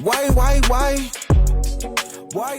Why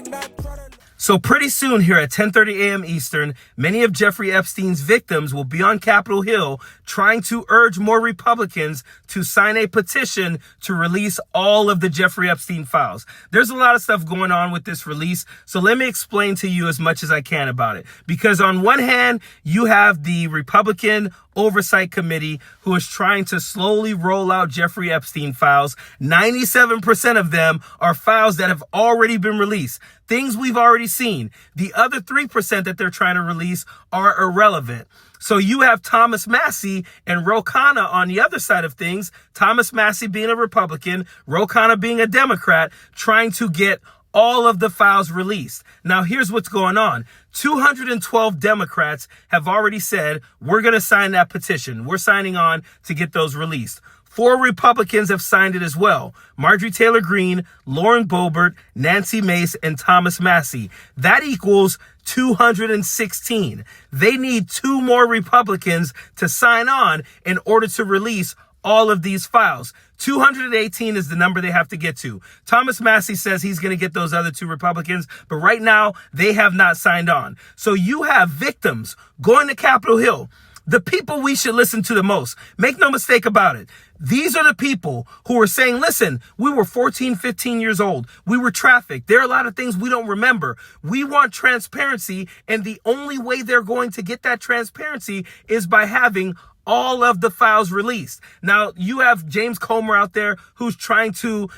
not try to... So pretty soon here at 10:30 a.m. Eastern, many of Jeffrey Epstein's victims will be on Capitol Hill trying to urge more Republicans to sign a petition to release all of the Jeffrey Epstein files. There's a lot of stuff going on with this release, so let me explain to you as much as I can about it. Because on one hand, you have the Republican Oversight Committee who is trying to slowly roll out Jeffrey Epstein files. 97% of them are files that have already been released. Things we've already seen. The other 3% that they're trying to release are irrelevant. So you have Thomas Massie and Ro Khanna on the other side of things. Thomas Massie being a Republican, Ro Khanna being a Democrat, trying to get all of the files released. Now, here's what's going on. 212 Democrats have already said, we're going to sign that petition. We're signing on to get those released. 4 Republicans have signed it as well. Marjorie Taylor Greene, Lauren Boebert, Nancy Mace, and Thomas Massie. That equals 216. They need 2 more Republicans to sign on in order to release all of these files. 218 is the number they have to get to. Thomas Massie says he's going to get those other 2 Republicans, but right now they have not signed on. So you have victims going to Capitol Hill. The people we should listen to the most. Make no mistake about it. These are the people who are saying, listen, we were 14, 15 years old. We were trafficked. There are a lot of things we don't remember. We want transparency, and the only way they're going to get that transparency is by having all of the files released. Now, you have James Comer out there who's trying to,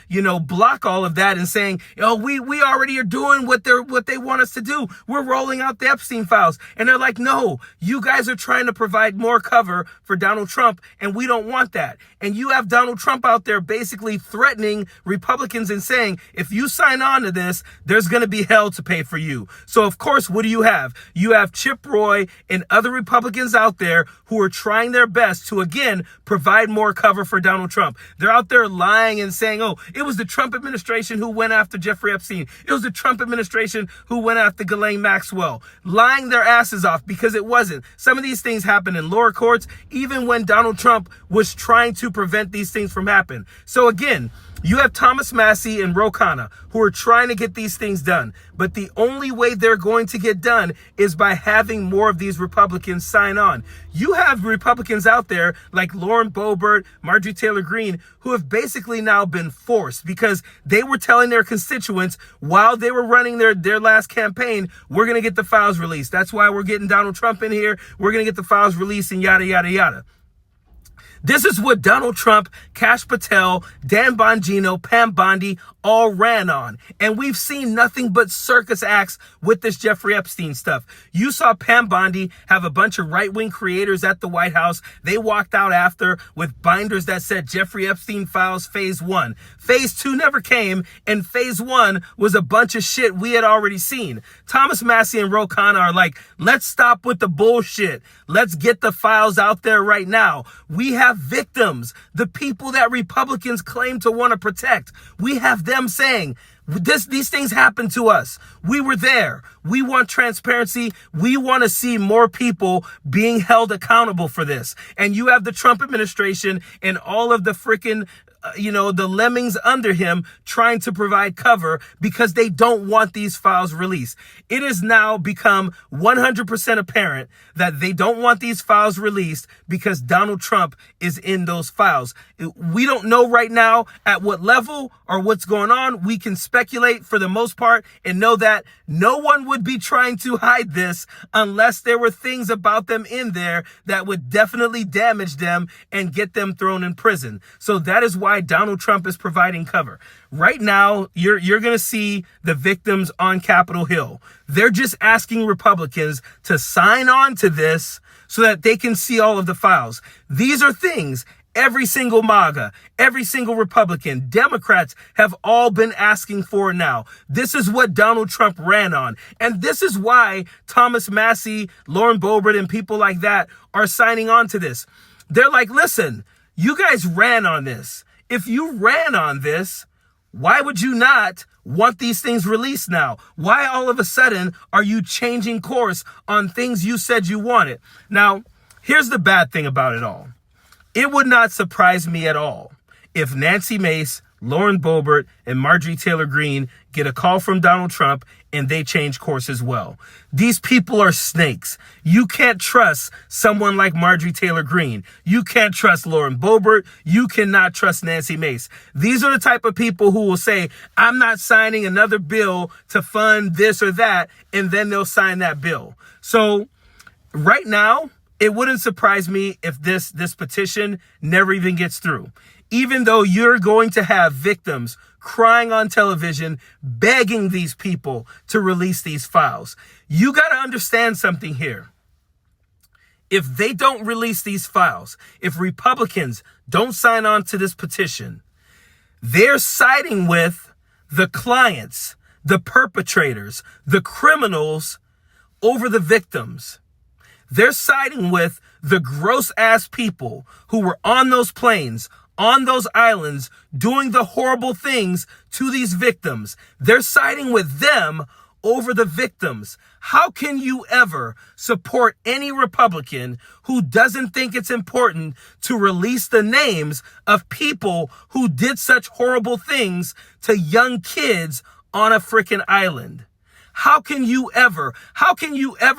block all of that and saying, we already are doing what they want us to do. We're rolling out the Epstein files. And they're like, no, you guys are trying to provide more cover for Donald Trump, and we don't want that. And you have Donald Trump out there basically threatening Republicans and saying, if you sign on to this, there's going to be hell to pay for you. So, of course, what do you have? You have Chip Roy and other Republicans out there who are trying their best to, again, provide more cover for Donald Trump. They're out there lying and saying, it was the Trump administration who went after Jeffrey Epstein. It was the Trump administration who went after Ghislaine Maxwell. Lying their asses off, because it wasn't. Some of these things happened in lower courts, even when Donald Trump was trying to prevent these things from happening. So again, you have Thomas Massie and Ro Khanna who are trying to get these things done. But the only way they're going to get done is by having more of these Republicans sign on. You have Republicans out there like Lauren Boebert, Marjorie Taylor Greene, who have basically now been forced because they were telling their constituents while they were running their last campaign, we're going to get the files released. That's why we're getting Donald Trump in here. We're going to get the files released and yada, yada, yada. This is what Donald Trump, Kash Patel, Dan Bongino, Pam Bondi all ran on. And we've seen nothing but circus acts with this Jeffrey Epstein stuff. You saw Pam Bondi have a bunch of right-wing creators at the White House. They walked out after with binders that said Jeffrey Epstein files phase 1. Phase 2 never came, and phase 1 was a bunch of shit we had already seen. Thomas Massie and Ro Khanna are like, let's stop with the bullshit. Let's get the files out there right now. We have victims, the people that Republicans claim to want to protect. We have them saying, these things happened to us. We were there. We want transparency. We want to see more people being held accountable for this. And you have the Trump administration and all of the freaking the lemmings under him trying to provide cover because they don't want these files released. It has now become 100% apparent that they don't want these files released because Donald Trump is in those files. We don't know right now at what level or what's going on. We can speculate for the most part and know that no one would be trying to hide this unless there were things about them in there that would definitely damage them and get them thrown in prison. So that is why Donald Trump is providing cover. Right now, you're going to see the victims on Capitol Hill. They're just asking Republicans to sign on to this so that they can see all of the files. These are things every single MAGA, every single Republican, Democrats have all been asking for now. This is what Donald Trump ran on. And this is why Thomas Massie, Lauren Boebert, and people like that are signing on to this. They're like, listen, you guys ran on this. If you ran on this, why would you not want these things released now? Why all of a sudden are you changing course on things you said you wanted? Now, here's the bad thing about it all. It would not surprise me at all if Nancy Mace, Lauren Boebert and Marjorie Taylor Greene get a call from Donald Trump and they change course as well. These people are snakes. You can't trust someone like Marjorie Taylor Greene. You can't trust Lauren Boebert. You cannot trust Nancy Mace. These are the type of people who will say, I'm not signing another bill to fund this or that, and then they'll sign that bill. So right now, it wouldn't surprise me if this petition never even gets through. Even though you're going to have victims crying on television, begging these people to release these files. You got to understand something here. If they don't release these files, if Republicans don't sign on to this petition, they're siding with the clients, the perpetrators, the criminals over the victims. They're siding with the gross-ass people who were on those planes, on those islands, doing the horrible things to these victims. They're siding with them over the victims. How can you ever support any Republican who doesn't think it's important to release the names of people who did such horrible things to young kids on a freaking island? How can you ever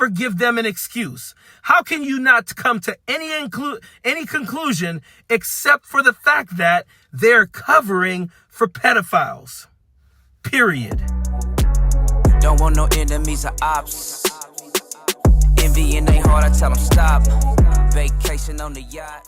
give them an excuse? How can you not come to any conclusion except for the fact that they're covering for pedophiles? Period. Don't want no enemies or ops. Envy in their heart, I tell them stop. Vacation on the yacht.